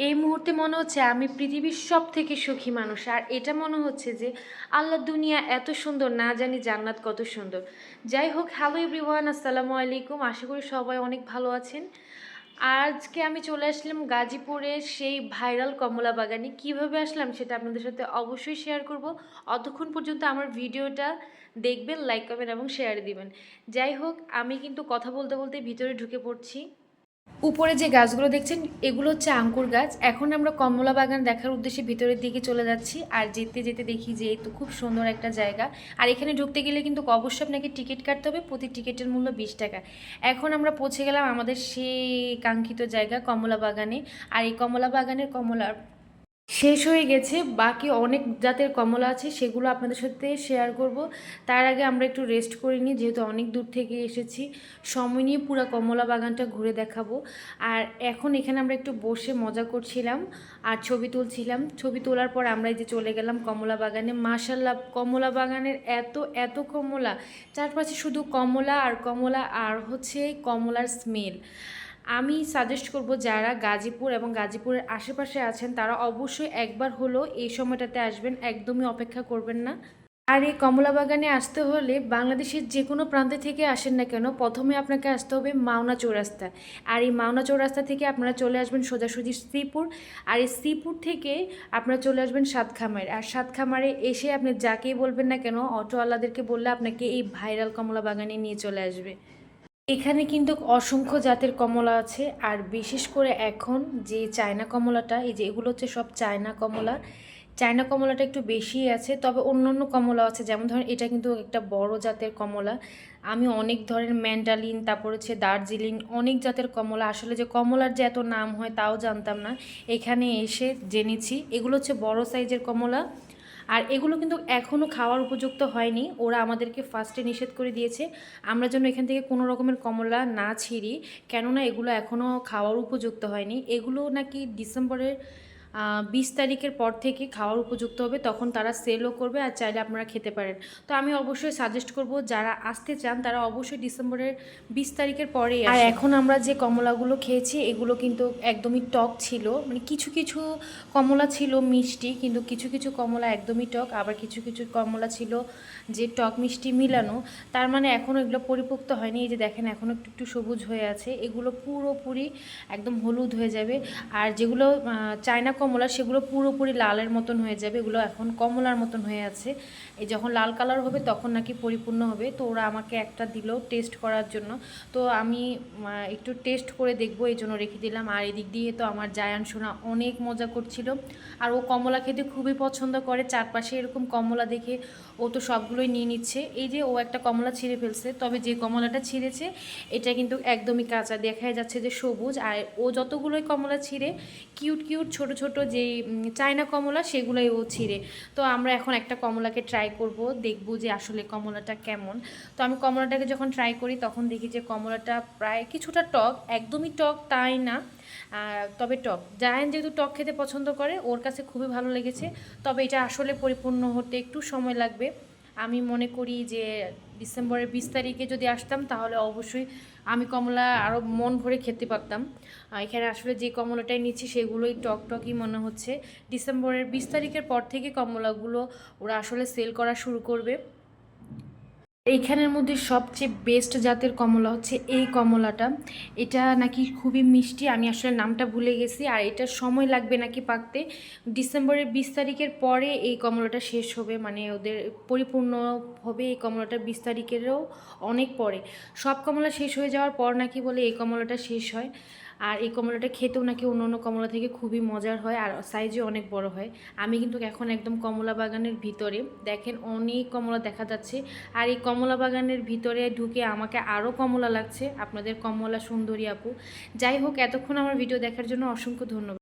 এই মুহূর্তে মনে হচ্ছে আমি পৃথিবীর সব থেকে সুখী মানুষ। আর এটা মনে হচ্ছে যে আল্লাহ দুনিয়া এত সুন্দর, না জানি জান্নাত কত সুন্দর। যাই হোক, হ্যালো এভরিওয়ান, আসসালামু আলাইকুম। আশা করি সবাই অনেক ভালো আছেন। আজকে আমি চলে আসলাম গাজীপুরের সেই ভাইরাল কমলা বাগানে। কিভাবে আসলাম সেটা আপনাদের সাথে অবশ্যই শেয়ার করব। অতক্ষণ পর্যন্ত আমার ভিডিওটা দেখবেন, লাইক করবেন এবং শেয়ার দিবেন। যাই হোক, আমি কিন্তু কথা বলতে বলতে ভিতরে ঢুকে পড়ছি। উপরে যে গাছগুলো দেখছেন এগুলো হচ্ছে আঙ্কুর গাছ। এখন আমরা কমলা বাগান দেখার উদ্দেশ্যে ভিতরের দিকে চলে যাচ্ছি। আর যেতে যেতে দেখি যে এই তো খুব সুন্দর একটা জায়গা। আর এখানে ঢুকতে গেলে কিন্তু অবশ্যই আপনাকে টিকিট কাটতে হবে, প্রতি টিকিটের মূল্য 20 টাকা। এখন আমরা পৌঁছে গেলাম আমাদের সেই কাঙ্ক্ষিত জায়গা কমলা বাগানে। আর এই কমলা বাগানের কমলার শেষ হয়ে গেছে, বাকি অনেক জাতের কমলা আছে, সেগুলো আপনাদের সাথে শেয়ার করব। তার আগে আমরা একটু রেস্ট করে নিই, যেহেতু অনেক দূর থেকে এসেছি। সময় নিয়ে পুরো কমলা বাগানটা ঘুরে দেখাবো। আর এখন এখানে আমরা একটু বসে মজা করছিলাম আর ছবি তুলছিলাম। ছবি তোলার পর আমরা এই যে চলে গেলাম কমলা বাগানে। মাশাল্লাহ, কমলা বাগানের এত এত কমলা, চারপাশে শুধু কমলা আর কমলা, আর হচ্ছে কমলার স্মেল। আমি সাজেস্ট করব যারা গাজীপুর এবং গাজীপুরের আশেপাশে আছেন তারা অবশ্যই একবার হলো এই সময়টাতে আসবেন, একদমই অপেক্ষা করবেন না। আর এই কমলা বাগানে আসতে হলে বাংলাদেশের যে কোনো প্রান্তে থেকে আসেন না কেন, প্রথমে আপনাকে আসতে হবে মাওনা চৌরাস্তা। আর এই মাওনা চৌরাস্তা থেকে আপনারা চলে আসবেন সোজাসুজি শ্রীপুর। আর এই শ্রীপুর থেকে আপনারা চলে আসবেন সাতখামারে। আর সাতখামারে এসে আপনি যাকেই বলবেন না কেন, অটোওয়ালাদেরকে বললে আপনাকে এই ভাইরাল কমলা বাগানে নিয়ে চলে আসবে। এখানে কিন্তু অসংখ্য জাতের কমলা আছে। আর বিশেষ করে এখন যে চায়না কমলাটা, এই যে এগুলো হচ্ছে সব চায়না কমলা। চায়না কমলাটা একটু বেশি আছে, তবে অন্য অন্য কমলা আছে, যেমন ধরেন এটা কিন্তু একটা বড় জাতের কমলা। আমি অনেক ধরনের ম্যান্ডালিন, তারপর হচ্ছে দার্জিলিং, অনেক জাতের কমলা, আসলে যে কমলার যে এত নাম হয় তাও জানতাম না, এখানে এসে জেনেছি। এগুলো হচ্ছে বড় সাইজের কমলা। আর এগুলো কিন্তু এখনও খাওয়ার উপযুক্ত হয়নি, ওরা আমাদেরকে ফার্স্টে নিষেধ করে দিয়েছে আমরা যেন এখান থেকে কোনো রকমের কমলা না ছিঁড়ি, কেননা এগুলো এখনও খাওয়ার উপযুক্ত হয়নি। এগুলো নাকি ডিসেম্বরের 20 তারিখের পর থেকে খাওয়ার উপযুক্ত হবে, তখন তারা সেলও করবে আর চাইলে আপনারা খেতে পারেন। তো আমি অবশ্যই সাজেস্ট করব যারা আসতে চান তারা অবশ্যই ডিসেম্বরের 20 তারিখের পরেই আসেন। আর এখন আমরা যে কমলাগুলো খেয়েছি এগুলো কিন্তু একদমই টক ছিল, মানে কিছু কিছু কমলা ছিল মিষ্টি, কিন্তু কিছু কিছু কমলা একদমই টক, আবার কিছু কিছু কমলা ছিল যে টক মিষ্টি মিলানো। তার মানে এখনও এগুলো পরিপক্ত হয়নি। এই যে দেখেন এখনও একটু একটু সবুজ হয়ে আছে, এগুলো পুরোপুরি একদম হলুদ হয়ে যাবে। আর যেগুলো চায়না কমলা সেগুলো পুরোপুরি লালের মতন হয়ে যাবে, এগুলো এখন কমলার মতন হয়ে আছে। এই যখন লাল কালার হবে তখন নাকি পরিপূর্ণ হবে। তো ওরা আমাকে একটা দিল টেস্ট করার জন্য, তো আমি একটু টেস্ট করে দেখবো এই জন্য রেখে দিলাম। আর এদিক দিয়ে তো আমার জায়ান সোনা অনেক মজা করছিল। আর ও কমলা খেতে খুবই পছন্দ করে, চারপাশে এরকম কমলা দেখে ও তো সবগুলোই নিয়ে নিচ্ছে। এই যে ও একটা কমলা ছিঁড়ে ফেলছে, তবে যে কমলাটা ছিঁড়েছে এটা কিন্তু একদমই কাঁচা, দেখাই যাচ্ছে যে সবুজ। আর ও যতগুলোই কমলা ছিঁড়ে কিউট কিউট ছোট ছোট যেই চায়না কমলা সেগুলোই ও ছিঁড়ে। তো আমরা এখন একটা কমলাকে ট্রাই করব, দেখব যে আসলে কমলাটা কেমন। তো আমি কমলাটাকে যখন ট্রাই করি তখন দেখি যে কমলাটা প্রায় কিছুটা টক, একদমই টক তাই না, তবে টক। জায়ান যেহেতু টক খেতে পছন্দ করে ওর কাছে খুবই ভালো লেগেছে, তবে এটা আসলে পরিপূর্ণ হতে একটু সময় লাগবে। আমি মনে করি যে ডিসেম্বরের 20 তারিখে যদি আসতাম তাহলে অবশ্যই আমি কমলা আরও মন ভরে খেতে পারতাম। এখানে আসলে যে কমলাটাই নিচ্ছি সেগুলোই টক টকই মনে হচ্ছে। ডিসেম্বরের 20 তারিখের পর থেকে কমলাগুলো ওরা আসলে সেল করা শুরু করবে। এইখানের মধ্যে সবচেয়ে বেস্ট জাতের কমলা হচ্ছে এই কমলাটা। এটা নাকি খুবই মিষ্টি, আমি আসলে নামটা ভুলে গেছি। আর এটার সময় লাগবে নাকি পাকতে, ডিসেম্বরের 20 তারিখের পরে এই কমলাটা শেষ হবে, মানে ওদের পরিপূর্ণ হবে এই কমলাটা 20 তারিখেরও অনেক পরে। সব কমলা শেষ হয়ে যাওয়ার পর নাকি বলে এই কমলাটা শেষ হয়। আর এই কমলাটা খেতেও নাকি অন্য অন্য কমলা থেকে খুবই মজার হয়, আর সাইজও অনেক বড় হয়। আমি কিন্তু এখন একদম কমলা বাগানের ভিতরে, দেখেন অনেক কমলা দেখা যাচ্ছে। আর এই কমলা বাগানের ভিতরে ঢুকে আমাকে আরও কমলা লাগছে, আপনাদের কমলা সুন্দরী আপু। যাই হোক, এতক্ষণ আমার ভিডিও দেখার জন্য অসংখ্য ধন্যবাদ।